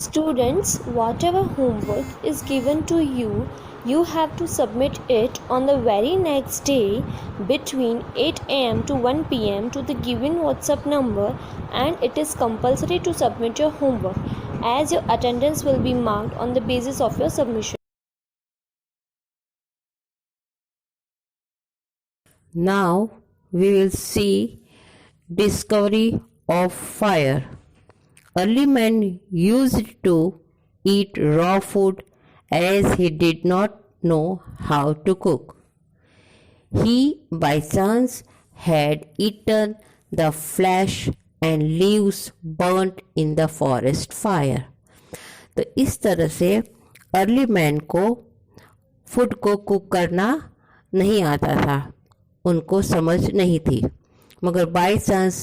Students, whatever homework is given to you, you have to submit it on the very next day between 8 am to 1 pm to the given WhatsApp number, and it is compulsory to submit your homework as your attendance will be marked on the basis of your submission. Now we will see discovery of fire. Early man used to eat raw food as he did not know how to cook. He by chance had eaten the flesh and leaves burnt in the forest fire. तो इस तरह से early man को food को cook करना नहीं आता था, उनको समझ नहीं थी, मगर बाय चांस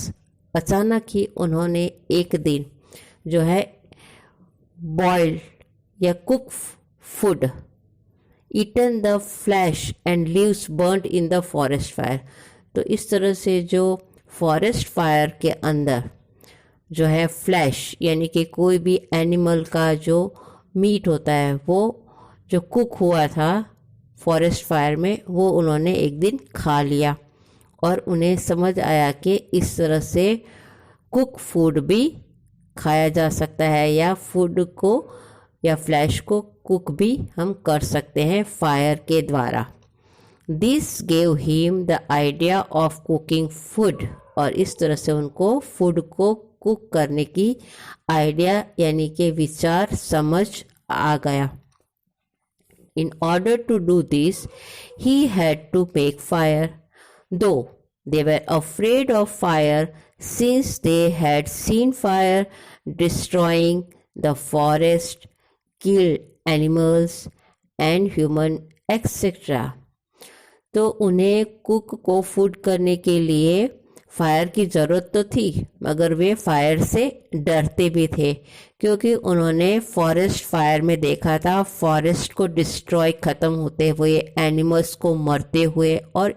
अचानक ही उन्होंने एक दिन जो है बॉइल्ड या cook food, eaten the flesh and leaves burned in the forest fire. तो इस तरह से जो फॉरेस्ट फायर के अंदर जो है फ्लैश यानी कि कोई भी एनिमल का जो मीट होता है वो जो कुक हुआ था फॉरेस्ट फायर में, वो उन्होंने एक दिन खा लिया और उन्हें समझ आया कि इस तरह से कुक फूड भी खाया जा सकता है या फूड को या फ्लैश को कुक भी हम कर सकते हैं फायर के द्वारा। This gave him the idea of cooking food, और इस तरह से उनको फूड को कुक करने की आइडिया यानी कि विचार समझ आ गया। In order to do this, he had to make fire, though they were afraid of fire since they had seen fire destroying the forest, kill animals and human etc. तो उन्हें cook को food करने के लिए fire की ज़रूरत तो थी, मगर वे फायर से डरते भी थे क्योंकि उन्होंने फॉरेस्ट फायर में देखा था फॉरेस्ट को डिस्ट्रॉय ख़त्म होते हुए, एनिमल्स को मरते हुए और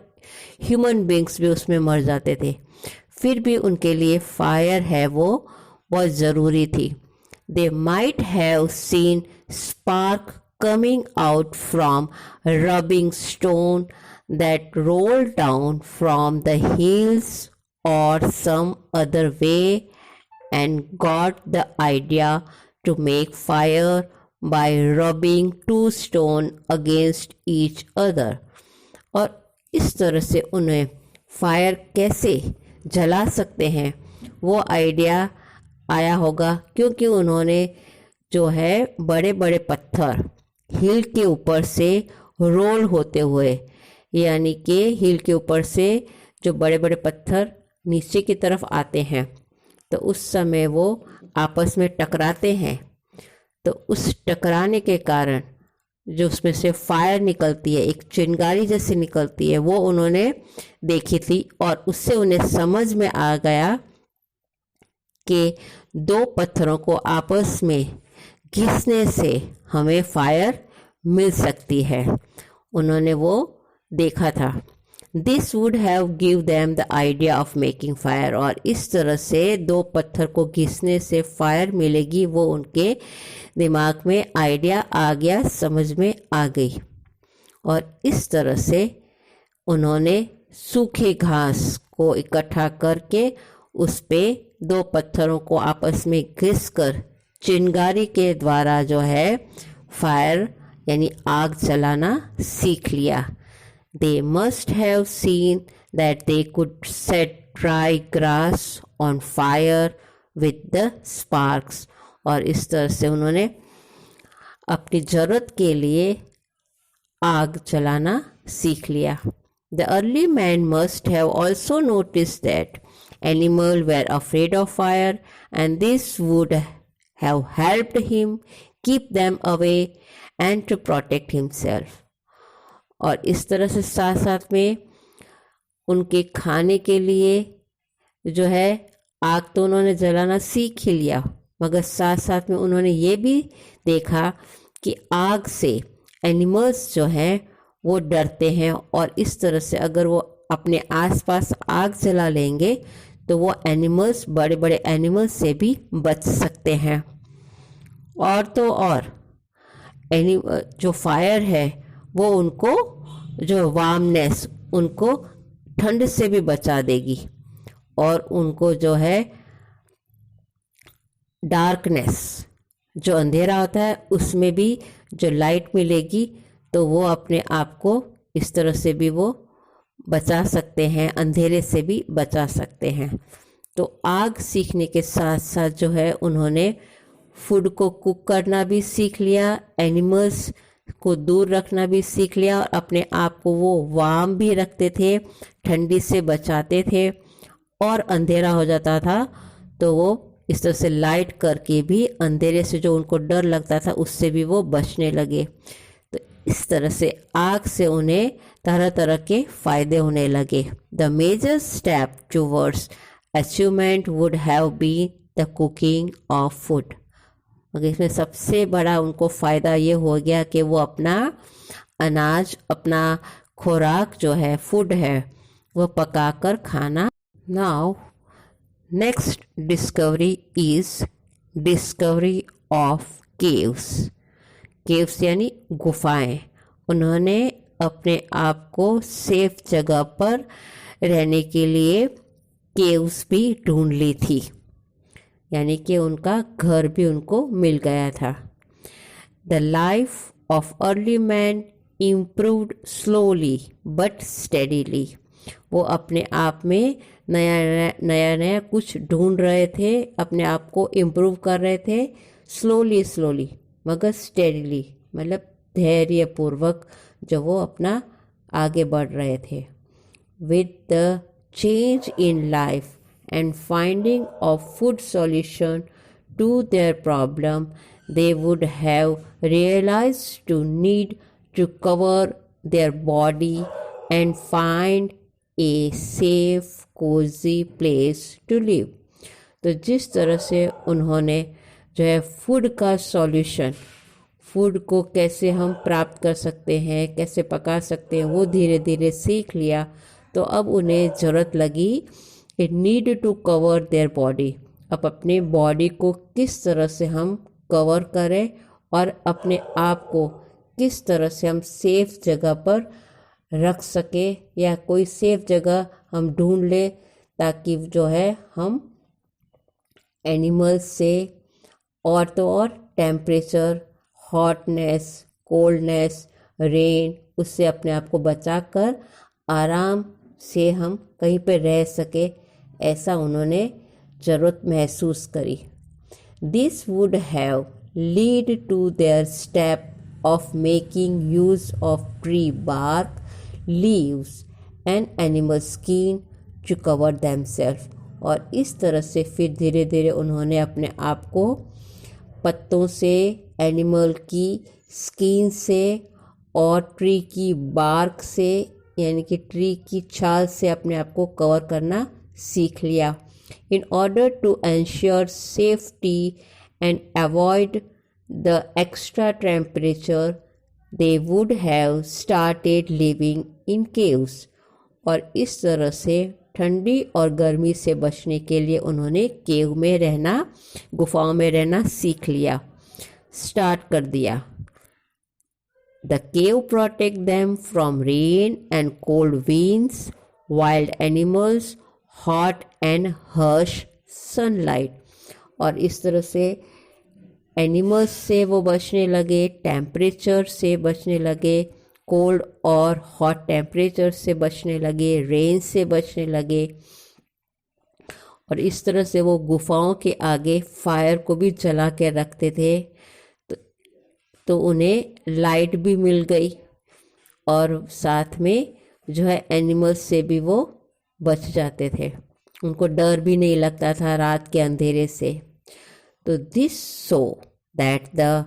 ह्यूमन बींग्स भी उसमें मर जाते थे। फिर भी उनके लिए फायर है वो बहुत ज़रूरी थी। They might have seen spark coming out from rubbing stone that rolled down from the hills or some other way and got the idea to make fire by rubbing two stone against each other। और इस तरह से उन्हें fire कैसे जला सकते हैं वो आइडिया आया होगा क्योंकि उन्होंने जो है बड़े बड़े पत्थर हिल के ऊपर से रोल होते हुए, यानी कि हिल के ऊपर से जो बड़े बड़े पत्थर नीचे की तरफ आते हैं तो उस समय वो आपस में टकराते हैं, तो उस टकराने के कारण जो उसमें से फायर निकलती है, एक चिंगारी जैसी निकलती है, वो उन्होंने देखी थी और उससे उन्हें समझ में आ गया कि दो पत्थरों को आपस में घिसने से हमें फायर मिल सकती है। उन्होंने वो देखा था। This would have give them the idea of making fire, और इस तरह से दो पत्थर को घिसने से फायर मिलेगी, वो उनके दिमाग में आइडिया आ गया, समझ में आ गई। और इस तरह से उन्होंने सूखे घास को इकट्ठा करके उस पे दो पत्थरों को आपस में घिस कर चिंगारी के द्वारा जो है फायर यानी आग जलाना सीख लिया। They must have seen that they could set dry grass on fire with the sparks, और इस तरह से उन्होंने अपनी ज़रूरत के लिए आग जलाना सीख लिया। The early man must have also notice that animal were afraid of fire and this would have helped him keep them away and to protect himself। और इस तरह से साथ साथ में उनके खाने के लिए जो है आग तो उन्होंने जलाना सीख ही लिया, मगर साथ साथ में उन्होंने ये भी देखा कि आग से एनिमल्स जो हैं वो डरते हैं, और इस तरह से अगर वो अपने आसपास आग जला लेंगे तो वो एनिमल्स बड़े बड़े एनिमल्स से भी बच सकते हैं। और तो और जो फायर है वो उनको जो वार्मनेस उनको ठंड से भी बचा देगी और उनको जो है डार्कनेस जो अंधेरा होता है उसमें भी जो लाइट मिलेगी तो वो अपने आप को इस तरह से भी वो बचा सकते हैं, अंधेरे से भी बचा सकते हैं। तो आग सीखने के साथ साथ जो है उन्होंने फूड को कुक करना भी सीख लिया, एनिमल्स को दूर रखना भी सीख लिया और अपने आप को वो वार्म भी रखते थे, ठंडी से बचाते थे और अंधेरा हो जाता था तो वो इस तरह से लाइट करके भी अंधेरे से जो उनको डर लगता था उससे भी वो बचने लगे। तो इस तरह से आग से उन्हें तरह तरह के फायदे होने लगे। The major step towards achievement would have been the cooking of food. मगर इसमें सबसे बड़ा उनको फ़ायदा ये हो गया कि वो अपना अनाज, अपना खुराक जो है, फूड है, वो पकाकर खाना। Now next discovery is discovery of caves. Caves यानी गुफाएं। उन्होंने अपने आप को सेफ जगह पर रहने के लिए केव्स भी ढूंढ ली थी, यानी कि उनका घर भी उनको मिल गया था। The life of early man improved slowly but steadily. वो अपने आप में नया कुछ ढूंढ रहे थे, अपने आप को इम्प्रूव कर रहे थे, स्लोली मगर स्टेडीली, मतलब धैर्यपूर्वक जब वो अपना आगे बढ़ रहे थे। With the change in life and finding of food solution to their problem, they would have realized to need to cover their body and find a safe cozy place to live। तो जिस तरह से उन्होंने जो है food का solution, food को कैसे हम प्राप्त कर सकते हैं, कैसे पका सकते हैं, वो धीरे धीरे सीख लिया। तो अब उन्हें ज़रूरत लगी it need to cover their body. अब अपने बॉडी को किस तरह से हम कवर करें और अपने आप को किस तरह से हम सेफ जगह पर रख सके या कोई सेफ जगह हम ढूंढ लें ताकि जो है हम एनिमल्स से और तो और टेम्परेचर, हॉटनेस, कोल्डनेस, रेन, उससे अपने आप को बचाकर आराम से हम कहीं पर रह सके, ऐसा उन्होंने ज़रूरत महसूस करी। This would have lead to their step of making use of tree bark, leaves and animal skin to cover themself. और इस तरह से फिर धीरे धीरे उन्होंने अपने आप को पत्तों से, एनिमल की स्किन से और ट्री की बार्क से, यानी कि ट्री की छाल से अपने आप को कवर करना सीख लिया। In order to ensure safety and avoid the extra temperature they would have started living in caves. और इस तरह से ठंडी और गर्मी से बचने के लिए उन्होंने केव में रहना, गुफाओं में रहना सीख लिया, स्टार्ट कर दिया। The cave protect them from rain and cold winds, wild animals, hot and harsh sunlight। और इस तरह से एनिमल्स से वो बचने लगे, टेम्परेचर से बचने लगे, कोल्ड और हॉट टेम्परेचर से बचने लगे, रेन से बचने लगे। और इस तरह से वो गुफाओं के आगे फायर को भी जला के रखते थे, तो उन्हें लाइट भी मिल गई और साथ में जो है एनिमल्स से भी वो बच जाते थे, उनको डर भी नहीं लगता था रात के अंधेरे से। तो this so that the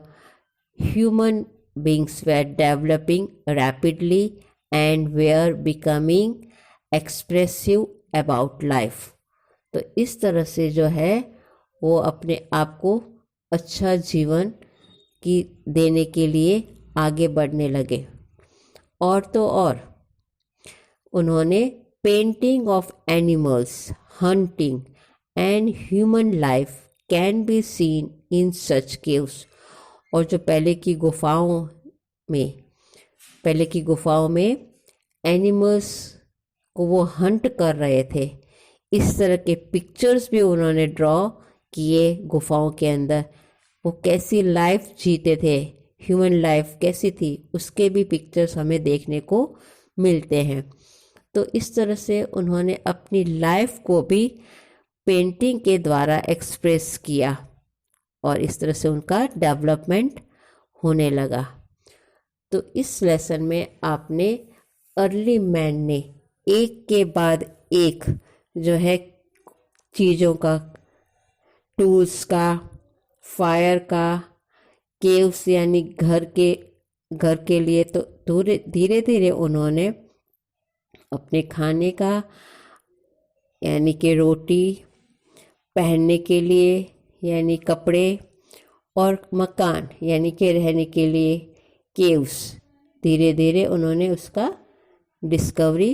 human beings were developing rapidly and were becoming expressive about life. तो इस तरह से जो है वो अपने आप को अच्छा जीवन की देने के लिए आगे बढ़ने लगे। और तो और उन्होंने painting of animals, hunting and human life can be seen in such caves. और जो पहले की गुफाओं में एनिमल्स को वो हंट कर रहे थे, इस तरह के पिक्चर्स भी उन्होंने ड्रॉ किए गुफाओं के अंदर। वो कैसी लाइफ जीते थे, ह्यूमन लाइफ कैसी थी, उसके भी पिक्चर्स हमें देखने को मिलते हैं। तो इस तरह से उन्होंने अपनी लाइफ को भी पेंटिंग के द्वारा एक्सप्रेस किया और इस तरह से उनका डेवलपमेंट होने लगा। तो इस लेसन में आपने अर्ली मैन ने एक के बाद एक जो है चीज़ों का, टूल्स का, फायर का, केव्स यानी घर के लिए तो धीरे धीरे उन्होंने अपने खाने का यानी कि रोटी, पहनने के लिए यानी कपड़े, और मकान यानी कि रहने के लिए केव्स, धीरे धीरे उन्होंने उसका डिस्कवरी